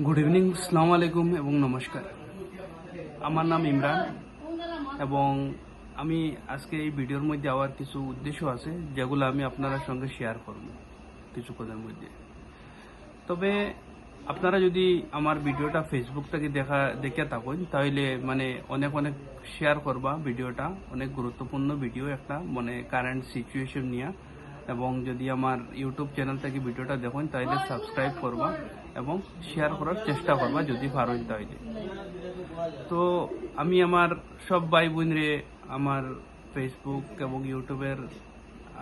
Good evening, আসসালামু আলাইকুম এবং নমস্কার। আমার নাম ইমরান এবং আমি আজকে এই ভিডিওর মধ্যে আবার কিছু উদ্দেশ্য আছে যেগুলো আমি আপনার সঙ্গে শেয়ার করব কিছুক্ষণের মধ্যে। তবে আপনারা যদি আমার ভিডিওটা ফেসবুক থেকে দেখে থাকেন তাহলে অনেক অনেক শেয়ার করবা। ভিডিওটা অনেক গুরুত্বপূর্ণ ভিডিও, একটা কারেন্ট সিচুয়েশন নিয়ে। এবং যদি আমার ইউটিউব চ্যানেল থেকে ভিডিওটা দেখেন তাহলে সাবস্ক্রাইব করবা এবং শেয়ার করার চেষ্টা করবা যদি পারেন তাহলে। তো আমি আমার সব ভাই বোনরে আমার ফেসবুক এবং ইউটিউবের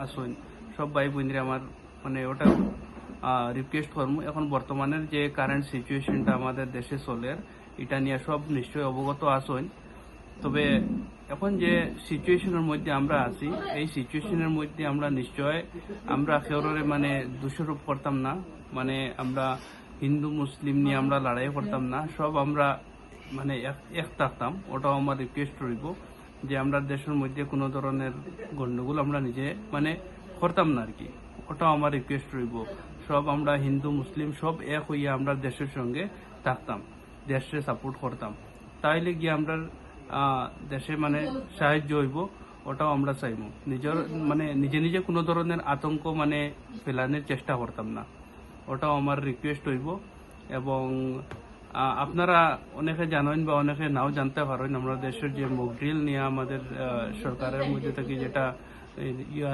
আসুন সব ভাই বোনরে আমার ওটা রিকোয়েস্ট করবো, এখন বর্তমানের যে কারেন্ট সিচুয়েশনটা আমাদের দেশে চলে এটা নিয়ে সব নিশ্চয়ই অবগত আসুন। তবে এখন যে সিচুয়েশনের মধ্যে আমরা আছি এই সিচুয়েশনের মধ্যে আমরা নিশ্চয় আমরা কেউরে দোষারোপ করতাম না, আমরা হিন্দু মুসলিম নিয়ে আমরা লড়াই করতাম না, সব আমরা এক থাকতাম। ওটাও আমার রিকোয়েস্ট রইব যে আমরা দেশের মধ্যে কোনো ধরনের গন্ডগোল আমরা নিজে করতাম না আর কি। ওটাও আমার রিকোয়েস্ট রইব, সব আমরা হিন্দু মুসলিম সব এক হইয়া আমরা দেশের সঙ্গে থাকতাম, দেশে সাপোর্ট করতাম, তাইলে গিয়ে আমরা দেশে সাহায্য হইব। ওটাও আমরা চাইব। নিজের নিজে নিজে কোনো ধরনের আতঙ্ক ফেলানোর চেষ্টা করতাম না, ওটাও আমার রিকোয়েস্ট হইব। এবং আপনারা অনেকে জানেন বা অনেকে নাও জানতে পারেন, আমরা দেশের যে মক ড্রিল নিয়ে আমাদের সরকারের মধ্যে থেকে যেটা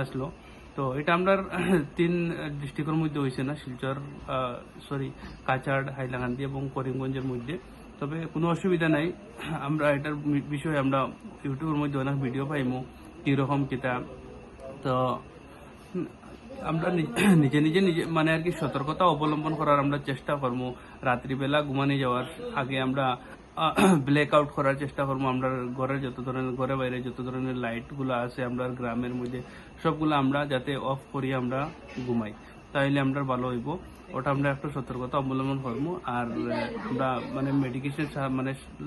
আসলো, তো এটা আমরা 3 ডিস্ট্রিক্টের মধ্যে হয়েছে না, শিলচর কাছাড়, হাইলাকান্দি এবং করিমগঞ্জের মধ্যে। তবে কোনো অসুবিধা নাই, আমরা এটার বিষয়ে আমরা ইউটিউবের মধ্যে অনেক ভিডিও পাইমু কিরকম কিতা। তো আমরা নিজে নিজে নিজে আর কি সতর্কতা অবলম্বন করার আমরা চেষ্টা করবো। রাত্রিবেলা ঘুমানি যাওয়ার আগে আমরা ব্ল্যাক আউট করার চেষ্টা করবো। আমরা ঘরের ঘরে বাইরে যত ধরনের লাইট গুলো আছে আমরা গ্রামের মধ্যে সবগুলো আমরা যাতে অফ করি আমরা ঘুমাই, তাইলে আমরা ভালো হইব। ওটা আমরা একটু সতর্কতা অবলম্বন করবো। আর আমরা মেডিকেশন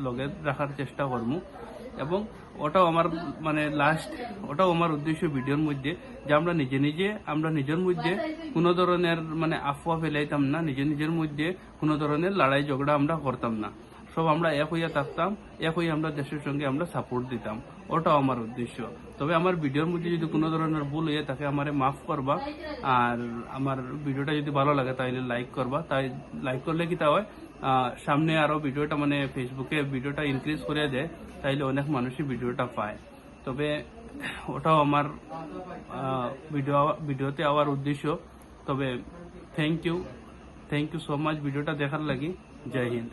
লগে রাখার চেষ্টা করবো। এবং ওটাও আমার ওটাও আমার উদ্দেশ্য ভিডিওর মধ্যে যে আমরা নিজের মধ্যে কোনো ধরনের আফওয়া ফেলাইতাম না, নিজের মধ্যে কোনো ধরনের লড়াই ঝগড়া আমরা করতাম না, সব আমরা এক হইয়া থাকতাম, এক হইয়া আমরা দেশের সঙ্গে আমরা সাপোর্ট দিতাম। ওটাও আমার উদ্দেশ্য। তবে আমার ভিডিওর মধ্যে যদি কোনো ধরনের ভুল হয়ে থাকে আমারে মাফ করবা। আর আমার ভিডিওটা যদি ভালো লাগে তাহলে লাইক করবা। তাই লাইক করলে কি তা হয়, সামনে আরো ভিডিওটা ফেসবুকে ভিডিওটা ইনক্রিজ করে দেয়, তাইলে অনেক মানুষই ভিডিওটা পায়। তবে ওটাও আমার ভিডিওতে আওয়ার উদ্দেশ্য। তবে থ্যাংক ইউ সো মাচ ভিডিওটা দেখার লাগি। জয় হিন্দ।